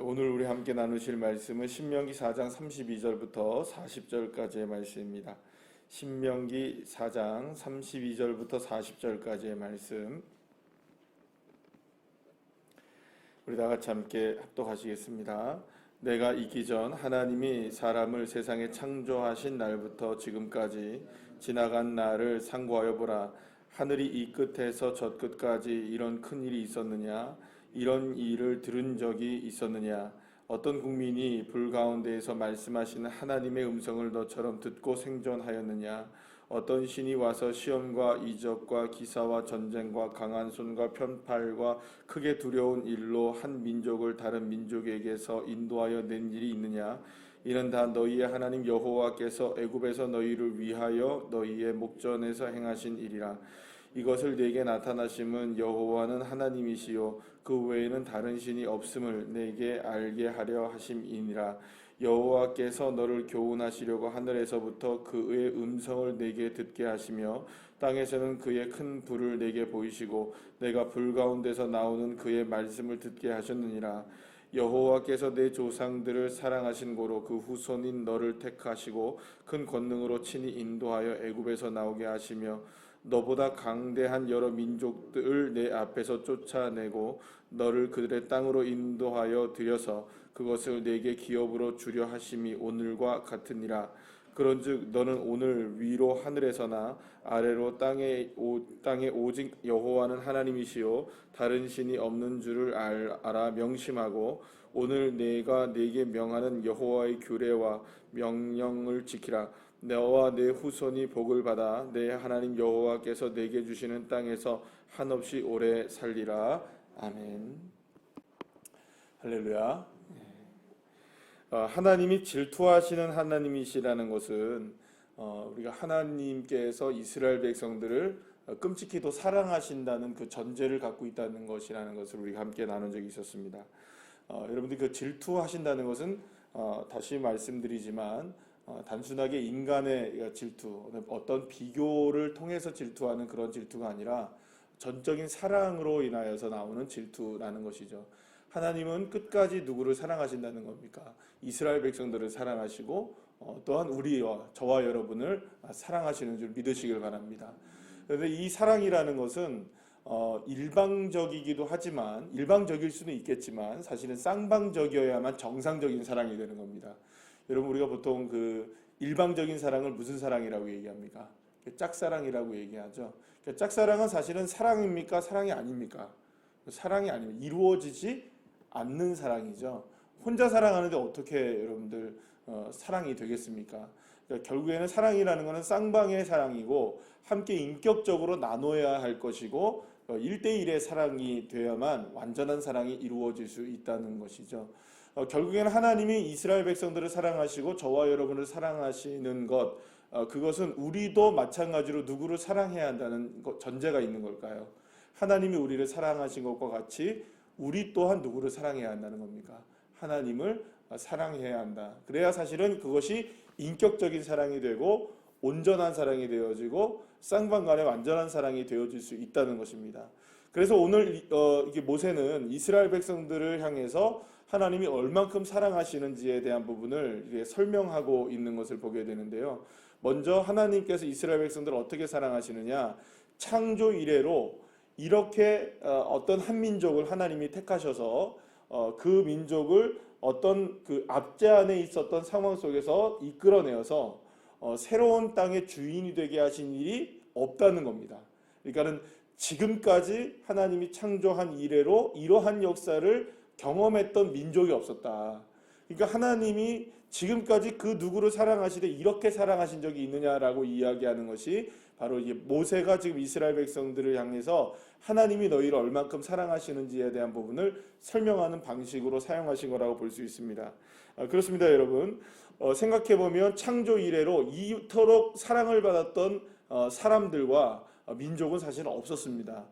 오늘 우리 함께 나누실 말씀은 신명기 4장 32절부터 40절까지의 말씀입니다. 신명기 4장 32절부터 40절까지의 말씀, 우리 다 같이 함께 합독하시겠습니다. 내가 있기 전 하나님이 사람을 세상에 창조하신 날부터 지금까지 지나간 날을 상고하여 보라. 하늘이 이 끝에서 저 끝까지 이런 큰 일이 있었느냐? 이런 일을 들은 적이 있었느냐? 어떤 국민이 불 가운데에서 말씀하시는 하나님의 음성을 너처럼 듣고 생존하였느냐? 어떤 신이 와서 시험과 이적과 기사와 전쟁과 강한 손과 편팔과 크게 두려운 일로 한 민족을 다른 민족에게서 인도하여 낸 일이 있느냐? 이는 다 너희의 하나님 여호와께서 애굽에서 너희를 위하여 너희의 목전에서 행하신 일이라. 이것을 내게 나타나심은 여호와는 하나님이시요 그 외에는 다른 신이 없음을 내게 알게 하려 하심이니라. 여호와께서 너를 교훈하시려고 하늘에서부터 그의 음성을 내게 듣게 하시며 땅에서는 그의 큰 불을 내게 보이시고 내가 불 가운데서 나오는 그의 말씀을 듣게 하셨느니라. 여호와께서 내 조상들을 사랑하신 고로 그 후손인 너를 택하시고 큰 권능으로 친히 인도하여 애굽에서 나오게 하시며 너보다 강대한 여러 민족들을 내 앞에서 쫓아내고 너를 그들의 땅으로 인도하여 들여서 그것을 내게 기업으로 주려 하심이 오늘과 같으니라. 그런즉 너는 오늘 위로 하늘에서나 아래로 땅에 오직 여호와는 하나님이시요 다른 신이 없는 줄을 알아 명심하고 오늘 내가 네게 명하는 여호와의 규례와 명령을 지키라. 너와 내 후손이 복을 받아 내 하나님 여호와께서 내게 주시는 땅에서 한없이 오래 살리라. 아멘. 할렐루야. 하나님이 질투하시는 하나님이시라는 것은 우리가 하나님께서 이스라엘 백성들을 끔찍히도 사랑하신다는 그 전제를 갖고 있다는 것이라는 것을 우리가 함께 나눈 적이 있었습니다. 여러분들 그 질투하신다는 것은 다시 말씀드리지만 단순하게 인간의 질투, 어떤 비교를 통해서 질투하는 그런 질투가 아니라 전적인 사랑으로 인하여서 나오는 질투라는 것이죠. 하나님은 끝까지 누구를 사랑하신다는 겁니까? 이스라엘 백성들을 사랑하시고 또한 우리와 저와 여러분을 사랑하시는 줄 믿으시길 바랍니다. 그런데 이 사랑이라는 것은 일방적이기도 하지만 일방적일 수는 있겠지만 사실은 쌍방적이어야만 정상적인 사랑이 되는 겁니다. 여러분, 우리가 보통 그 일방적인 사랑을 무슨 사랑이라고 얘기합니까? 짝사랑이라고 얘기하죠. 짝사랑은 사실은 사랑입니까? 사랑이 아닙니까? 사랑이 아니면 이루어지지 않는 사랑이죠. 혼자 사랑하는데 어떻게 여러분들 사랑이 되겠습니까? 결국에는 사랑이라는 것은 쌍방의 사랑이고 함께 인격적으로 나눠야 할 것이고 1대1의 사랑이 되어야만 완전한 사랑이 이루어질 수 있다는 것이죠. 결국에는 하나님이 이스라엘 백성들을 사랑하시고 저와 여러분을 사랑하시는 것, 그것은 우리도 마찬가지로 누구를 사랑해야 한다는 전제가 있는 걸까요? 하나님이 우리를 사랑하신 것과 같이 우리 또한 누구를 사랑해야 한다는 겁니까? 하나님을 사랑해야 한다. 그래야 사실은 그것이 인격적인 사랑이 되고 온전한 사랑이 되어지고 쌍방 간의 완전한 사랑이 되어질 수 있다는 것입니다. 그래서 오늘 이게 모세는 이스라엘 백성들을 향해서 하나님이 얼만큼 사랑하시는지에 대한 부분을 설명하고 있는 것을 보게 되는데요. 먼저 하나님께서 이스라엘 백성들을 어떻게 사랑하시느냐? 창조 이래로 이렇게 어떤 한 민족을 하나님이 택하셔서 그 민족을 어떤 그 압제 안에 있었던 상황 속에서 이끌어내어서 새로운 땅의 주인이 되게 하신 일이 없다는 겁니다. 그러니까는 지금까지 하나님이 창조한 이래로 이러한 역사를 경험했던 민족이 없었다. 그러니까 하나님이 지금까지 그 누구를 사랑하시되 이렇게 사랑하신 적이 있느냐라고 이야기하는 것이 바로 이게 모세가 지금 이스라엘 백성들을 향해서 하나님이 너희를 얼만큼 사랑하시는지에 대한 부분을 설명하는 방식으로 사용하신 거라고 볼 수 있습니다. 그렇습니다, 여러분. 생각해보면 창조 이래로 이토록 사랑을 받았던 사람들과 민족은 사실 없었습니다.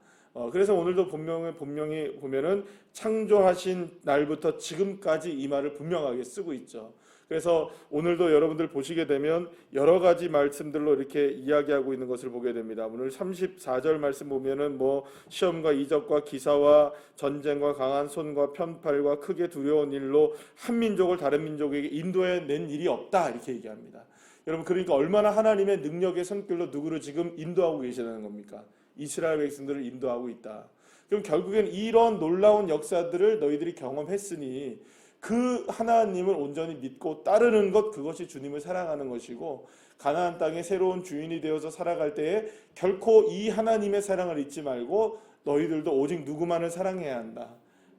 그래서 오늘도 분명히 보면은 창조하신 날부터 지금까지 이 말을 분명하게 쓰고 있죠. 그래서 오늘도 여러분들 보시게 되면 여러 가지 말씀들로 이렇게 이야기하고 있는 것을 보게 됩니다. 오늘 34절 말씀 보면은 뭐 시험과 이적과 기사와 전쟁과 강한 손과 편팔과 크게 두려운 일로 한 민족을 다른 민족에게 인도해 낸 일이 없다 이렇게 얘기합니다. 여러분 그러니까 얼마나 하나님의 능력의 손길로 누구를 지금 인도하고 계시다는 겁니까? 이스라엘 백성들을 인도하고 있다. 그럼 결국엔 이런 놀라운 역사들을 너희들이 경험했으니 그 하나님을 온전히 믿고 따르는 것, 그것이 주님을 사랑하는 것이고, 가나안 땅에 새로운 주인이 되어서 살아갈 때에 결코 이 하나님의 사랑을 잊지 말고 너희들도 오직 누구만을 사랑해야 한다.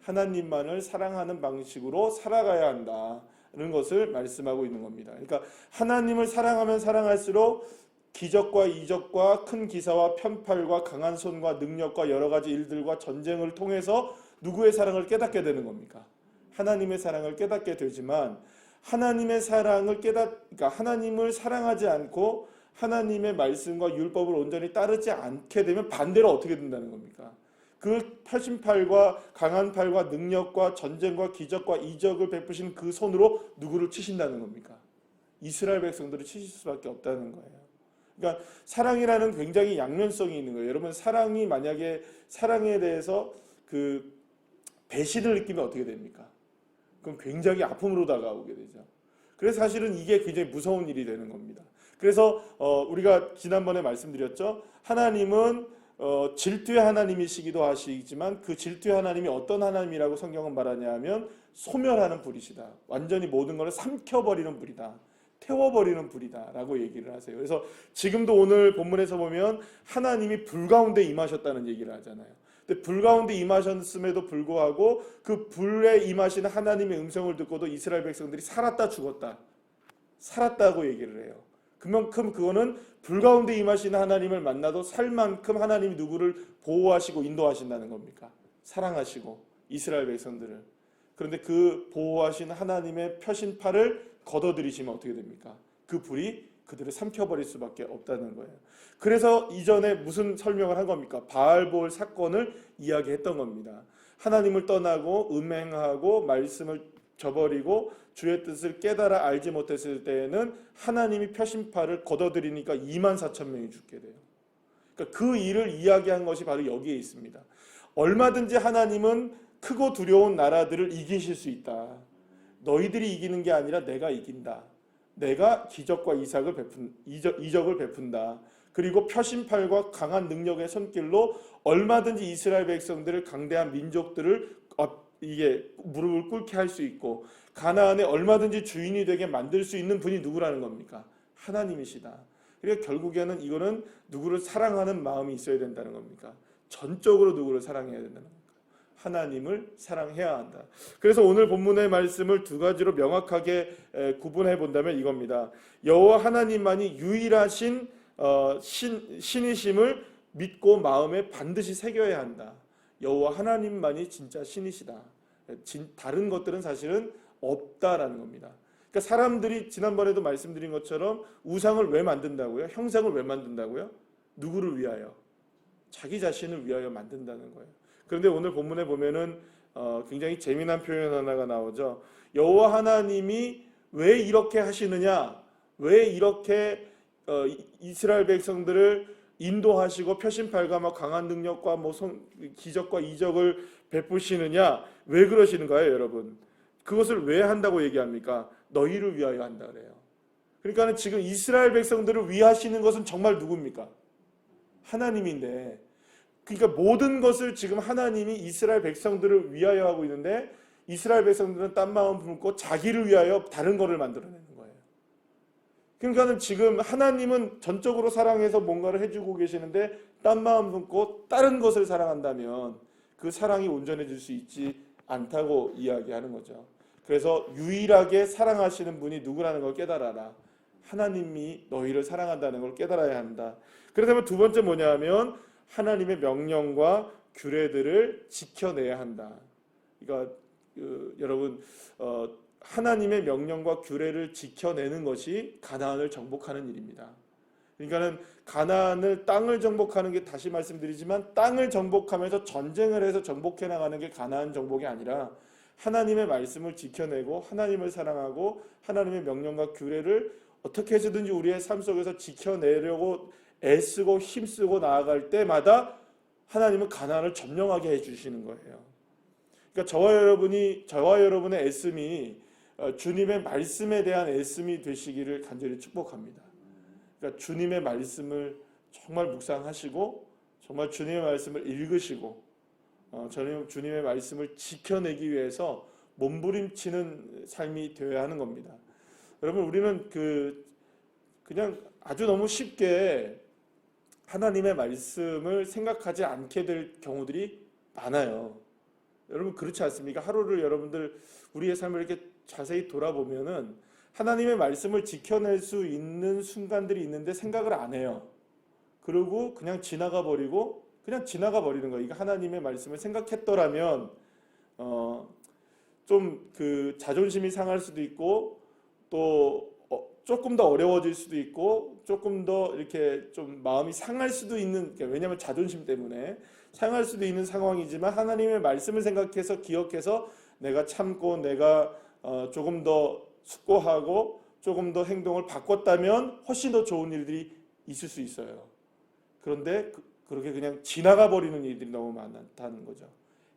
하나님만을 사랑하는 방식으로 살아가야 한다는 것을 말씀하고 있는 겁니다. 그러니까 하나님을 사랑하면 사랑할수록 기적과 이적과 큰 기사와 편팔과 강한 손과 능력과 여러 가지 일들과 전쟁을 통해서 누구의 사랑을 깨닫게 되는 겁니까? 하나님의 사랑을 깨닫게 되지만, 하나님의 사랑을 그러니까 하나님을 사랑하지 않고 하나님의 말씀과 율법을 온전히 따르지 않게 되면 반대로 어떻게 된다는 겁니까? 그 표심팔과 강한 팔과 능력과 전쟁과 기적과 이적을 베푸신 그 손으로 누구를 치신다는 겁니까? 이스라엘 백성들을 치실 수밖에 없다는 거예요. 그러니까 사랑이라는 굉장히 양면성이 있는 거예요. 여러분 사랑이 만약에 사랑에 대해서 그 배신을 느끼면 어떻게 됩니까? 그럼 굉장히 아픔으로 다가오게 되죠. 그래서 사실은 이게 굉장히 무서운 일이 되는 겁니다. 그래서 우리가 지난번에 말씀드렸죠. 하나님은 질투의 하나님이시기도 하시지만 그 질투의 하나님이 어떤 하나님이라고 성경은 말하냐 하면 소멸하는 불이시다. 완전히 모든 것을 삼켜버리는 불이다. 태워버리는 불이다 라고 얘기를 하세요. 그래서 지금도 오늘 본문에서 보면 하나님이 불 가운데 임하셨다는 얘기를 하잖아요. 근데 불 가운데 임하셨음에도 불구하고 그 불에 임하시는 하나님의 음성을 듣고도 이스라엘 백성들이 살았다 죽었다, 살았다고 얘기를 해요. 그만큼 그거는 불 가운데 임하시는 하나님을 만나도 살 만큼 하나님이 누구를 보호하시고 인도하신다는 겁니까? 사랑하시고 이스라엘 백성들을. 그런데 그 보호하신 하나님의 표신팔을 걷어들이시면 어떻게 됩니까? 그 불이 그들을 삼켜버릴 수밖에 없다는 거예요. 그래서 이전에 무슨 설명을 한 겁니까? 바알볼 사건을 이야기했던 겁니다. 하나님을 떠나고 음행하고 말씀을 저버리고 주의 뜻을 깨달아 알지 못했을 때에는 하나님이 표심팔을 걷어들이니까 24,000명이 죽게 돼요. 그러니까 그 일을 이야기한 것이 바로 여기에 있습니다. 얼마든지 하나님은 크고 두려운 나라들을 이기실 수 있다. 너희들이 이기는 게 아니라 내가 이긴다. 내가 기적과 이적을 베푼다. 그리고 표심팔과 강한 능력의 손길로 얼마든지 이스라엘 백성들을 강대한 민족들을 이게 무릎을 꿇게 할 수 있고 가나안에 얼마든지 주인이 되게 만들 수 있는 분이 누구라는 겁니까? 하나님이시다. 그러니까 결국에는 이거는 누구를 사랑하는 마음이 있어야 된다는 겁니까? 전적으로 누구를 사랑해야 된다는 겁니까? 하나님을 사랑해야 한다. 그래서 오늘 본문의 말씀을 두 가지로 명확하게 구분해 본다면 이겁니다. 여호와 하나님만이 유일하신 신이심을 믿고 마음에 반드시 새겨야 한다. 여호와 하나님만이 진짜 신이시다. 다른 것들은 사실은 없다라는 겁니다. 그러니까 사람들이 지난번에도 말씀드린 것처럼 우상을 왜 만든다고요? 형상을 왜 만든다고요? 누구를 위하여? 자기 자신을 위하여 만든다는 거예요. 그런데 오늘 본문에 보면은 굉장히 재미난 표현 하나가 나오죠. 여호와 하나님이 왜 이렇게 하시느냐? 왜 이렇게 이스라엘 백성들을 인도하시고 표심팔과 강한 능력과 기적과 이적을 베푸시느냐? 왜 그러시는가요, 여러분? 그것을 왜 한다고 얘기합니까? 너희를 위하여 한다 그래요. 그러니까 지금 이스라엘 백성들을 위하시는 것은 정말 누굽니까? 하나님인데, 그러니까 모든 것을 지금 하나님이 이스라엘 백성들을 위하여 하고 있는데 이스라엘 백성들은 딴 마음 품고 자기를 위하여 다른 것을 만들어내는 거예요. 그러니까 지금 하나님은 전적으로 사랑해서 뭔가를 해주고 계시는데 딴 마음 품고 다른 것을 사랑한다면 그 사랑이 온전해질 수 있지 않다고 이야기하는 거죠. 그래서 유일하게 사랑하시는 분이 누구라는 걸 깨달아라. 하나님이 너희를 사랑한다는 걸 깨달아야 한다. 그렇다면 두 번째 뭐냐면 하나님의 명령과 규례들을 지켜내야 한다. 그러니까 여러분 하나님의 명령과 규례를 지켜내는 것이 가나안을 정복하는 일입니다. 그러니까는 가나안을 땅을 정복하는 게 다시 말씀드리지만 땅을 정복하면서 전쟁을 해서 정복해 나가는 게 가나안 정복이 아니라 하나님의 말씀을 지켜내고 하나님을 사랑하고 하나님의 명령과 규례를 어떻게 해서든지 우리의 삶 속에서 지켜내려고 애쓰고 힘쓰고 나아갈 때마다 하나님은 가나안을 점령하게 해주시는 거예요. 그러니까 저와 여러분의 애씀이 주님의 말씀에 대한 애씀이 되시기를 간절히 축복합니다. 그러니까 주님의 말씀을 정말 묵상하시고 정말 주님의 말씀을 읽으시고 주님의 말씀을 지켜내기 위해서 몸부림치는 삶이 되어야 하는 겁니다. 여러분, 우리는 그냥 아주 너무 쉽게 하나님의 말씀을 생각하지 않게 될 경우들이 많아요. 여러분, 그렇지 않습니까? 하루를 여러분들 우리의 삶을 이렇게 자세히 돌아보면은 하나님의 말씀을 지켜낼 수 있는 순간들이 있는데 생각을 안 해요. 그리고 그냥 지나가 버리는 거예요. 이거 하나님의 말씀을 생각했더라면 좀 자존심이 상할 수도 있고 또 조금 더 어려워질 수도 있고 조금 더 이렇게 좀 마음이 상할 수도 있는, 왜냐하면 자존심 때문에 상할 수도 있는 상황이지만 하나님의 말씀을 생각해서 기억해서 내가 참고 내가 조금 더 숙고하고 조금 더 행동을 바꿨다면 훨씬 더 좋은 일들이 있을 수 있어요. 그런데 그렇게 그냥 지나가 버리는 일들이 너무 많다는 거죠.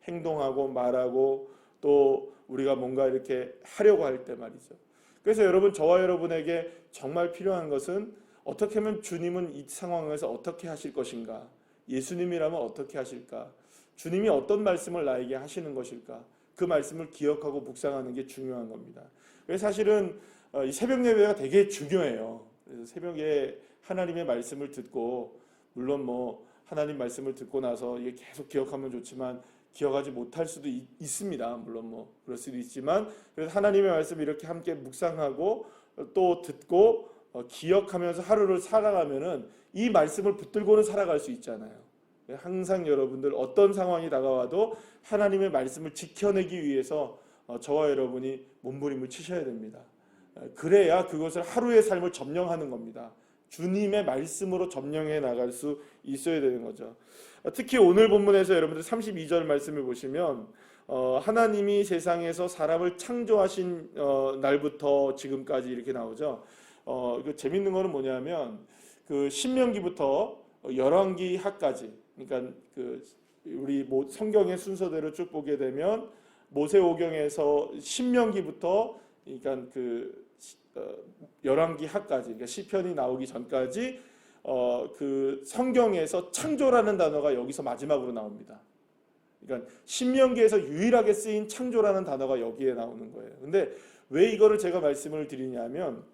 행동하고 말하고 또 우리가 뭔가 이렇게 하려고 할 때 말이죠. 그래서 여러분, 저와 여러분에게 정말 필요한 것은 어떻게 하면 주님은 이 상황에서 어떻게 하실 것인가, 예수님이라면 어떻게 하실까, 주님이 어떤 말씀을 나에게 하시는 것일까, 그 말씀을 기억하고 묵상하는 게 중요한 겁니다. 그래서 사실은 이 새벽 예배가 되게 중요해요. 그래서 새벽에 하나님의 말씀을 듣고, 물론 하나님 말씀을 듣고 나서 이게 계속 기억하면 좋지만 기억하지 못할 수도 있습니다. 물론 그럴 수도 있지만, 그래서 하나님의 말씀을 이렇게 함께 묵상하고 또 듣고 기억하면서 하루를 살아가면은 이 말씀을 붙들고는 살아갈 수 있잖아요. 항상 여러분들 어떤 상황이 다가와도 하나님의 말씀을 지켜내기 위해서 저와 여러분이 몸부림을 치셔야 됩니다. 그래야 그것을 하루의 삶을 점령하는 겁니다. 주님의 말씀으로 점령해 나갈 수 있어야 되는 거죠. 특히 오늘 본문에서 여러분들 32절 말씀을 보시면 하나님이 세상에서 사람을 창조하신 날부터 지금까지 이렇게 나오죠. 재밌는 거는 뭐냐면 신명기부터 열왕기하까지, 그러니까 우리 성경의 순서대로 쭉 보게 되면 모세오경에서 신명기부터, 그러니까 열왕기하까지, 그러니까 시편이 나오기 전까지 성경에서 창조라는 단어가 여기서 마지막으로 나옵니다. 그러니까 신명기에서 유일하게 쓰인 창조라는 단어가 여기에 나오는 거예요. 근데 왜 이거를 제가 말씀을 드리냐면,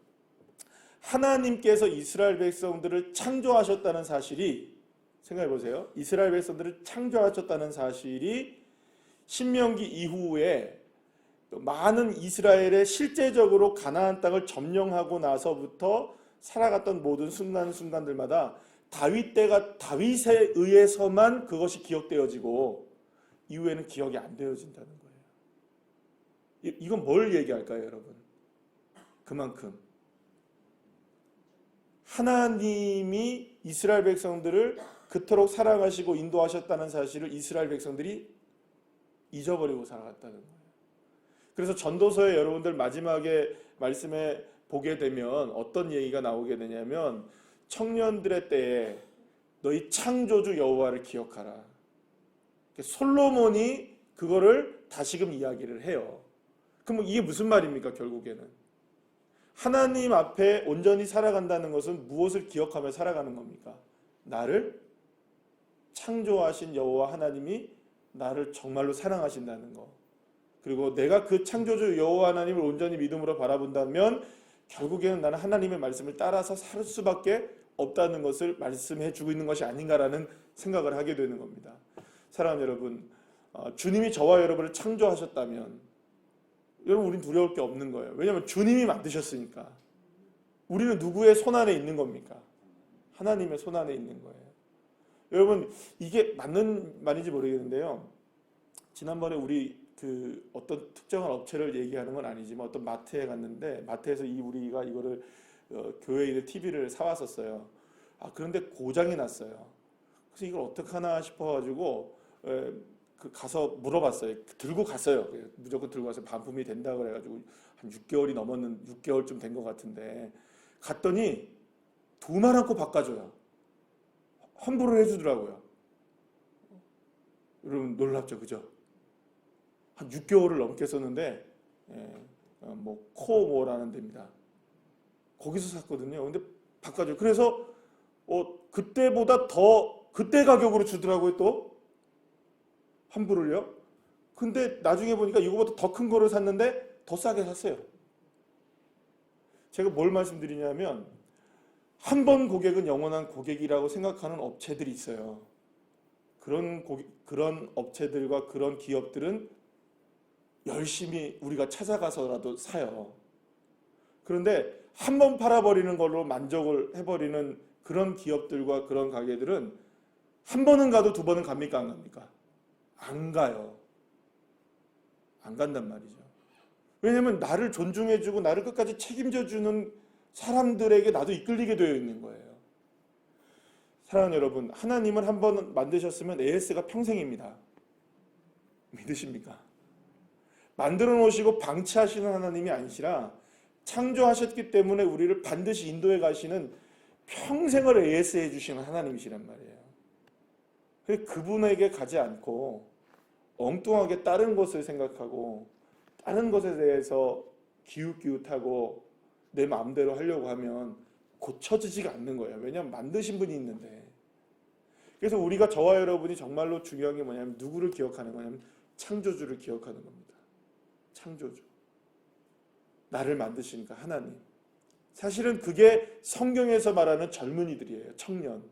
하나님께서 이스라엘 백성들을 창조하셨다는 사실이, 생각해 보세요. 이스라엘 백성들을 창조하셨다는 사실이 신명기 이후에 많은 이스라엘의 실제적으로 가나안 땅을 점령하고 나서부터 살아갔던 모든 순간들마다 다윗에 의해서만 그것이 기억되어지고 이후에는 기억이 안 되어진다는 거예요. 이건 뭘 얘기할까요, 여러분? 그만큼 하나님이 이스라엘 백성들을 그토록 사랑하시고 인도하셨다는 사실을 이스라엘 백성들이 잊어버리고 살아갔다는 거예요. 그래서 전도서에 여러분들 마지막에 말씀에 보게 되면 어떤 얘기가 나오게 되냐면, 청년들의 때에 너희 창조주 여호와를 기억하라. 솔로몬이 그거를 다시금 이야기를 해요. 그럼 이게 무슨 말입니까? 결국에는 하나님 앞에 온전히 살아간다는 것은 무엇을 기억하며 살아가는 겁니까? 나를 창조하신 여호와 하나님이 나를 정말로 사랑하신다는 거, 그리고 내가 그 창조주 여호와 하나님을 온전히 믿음으로 바라본다면 결국에는 나는 하나님의 말씀을 따라서 살 수밖에 없다는 것을 말씀해 주고 있는 것이 아닌가라는 생각을 하게 되는 겁니다. 사랑하는 여러분, 주님이 저와 여러분을 창조하셨다면 여러분, 우린 두려울 게 없는 거예요. 왜냐하면 주님이 만드셨으니까. 우리는 누구의 손안에 있는 겁니까? 하나님의 손안에 있는 거예요. 여러분, 이게 맞는 말인지 모르겠는데요, 지난번에 우리 어떤 특정한 업체를 얘기하는 건 아니지만 어떤 마트에 갔는데, 마트에서 우리가 이거를 교회에 있는 TV를 사왔었어요. 그런데 고장이 났어요. 그래서 이걸 어떡하나 싶어가지고 가서 물어봤어요. 들고 갔어요. 무조건 들고 가서 반품이 된다 그래가지고 한 6개월쯤 된 것 같은데 갔더니 두말 않고 바꿔줘요. 환불을 해주더라고요. 여러분 놀랍죠, 그죠? 한 6개월을 넘게 썼는데 뭐 코모라는 데입니다. 거기서 샀거든요. 근데 바꿔줘요. 그래서 그때보다 더 그때 가격으로 주더라고요. 또 환불을요. 근데 나중에 보니까 이거보다 더 큰 거를 샀는데 더 싸게 샀어요. 제가 뭘 말씀드리냐면 한 번 고객은 영원한 고객이라고 생각하는 업체들이 있어요. 그런 업체들과 그런 기업들은 열심히 우리가 찾아가서라도 사요. 그런데 한 번 팔아버리는 걸로 만족을 해버리는 그런 기업들과 그런 가게들은 한 번은 가도 두 번은 갑니까? 안 갑니까? 안 가요. 안 간단 말이죠. 왜냐면 나를 존중해주고 나를 끝까지 책임져주는 사람들에게 나도 이끌리게 되어 있는 거예요. 사랑하는 여러분, 하나님을 한 번 만드셨으면 AS가 평생입니다. 믿으십니까? 만들어 놓으시고 방치하시는 하나님이 아니시라 창조하셨기 때문에 우리를 반드시 인도해 가시는 평생을 AS 해주시는 하나님이시란 말이에요. 그분에게 가지 않고 엉뚱하게 다른 것을 생각하고 다른 것에 대해서 기웃기웃하고 내 마음대로 하려고 하면 고쳐지지가 않는 거예요. 왜냐하면 만드신 분이 있는데. 그래서 우리가 저와 여러분이 정말로 중요한 게 뭐냐면 누구를 기억하는 거냐면 창조주를 기억하는 겁니다. 창조주. 나를 만드시니까 하나님. 사실은 그게 성경에서 말하는 젊은이들이에요. 청년.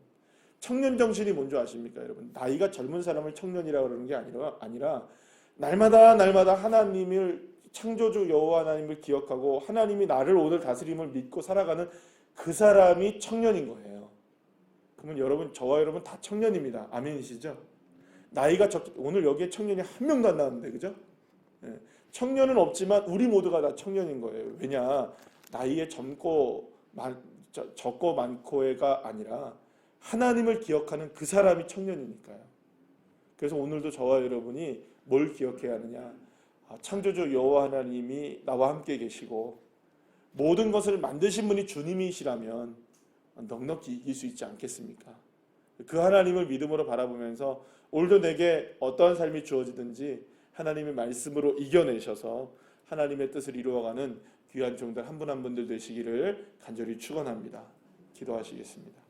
청년 정신이 뭔지 아십니까, 여러분? 나이가 젊은 사람을 청년이라고 그러는 게 아니라 날마다 하나님을 창조주 여호와 하나님을 기억하고 하나님이 나를 오늘 다스림을 믿고 살아가는 그 사람이 청년인 거예요. 그러면 여러분, 저와 여러분 다 청년입니다. 아멘이시죠? 나이가 오늘 여기에 청년이 한 명도 안 나왔는데, 그죠? 청년은 없지만 우리 모두가 다 청년인 거예요. 왜냐? 나이에 적고 많고가 아니라 하나님을 기억하는 그 사람이 청년이니까요. 그래서 오늘도 저와 여러분이 뭘 기억해야 하느냐? 창조주 여호와 하나님이 나와 함께 계시고 모든 것을 만드신 분이 주님이시라면 넉넉히 이길 수 있지 않겠습니까? 그 하나님을 믿음으로 바라보면서 오늘도 내게 어떠한 삶이 주어지든지 하나님의 말씀으로 이겨내셔서 하나님의 뜻을 이루어가는 귀한 종들 한 분 한 분들 되시기를 간절히 축원합니다. 기도하시겠습니다.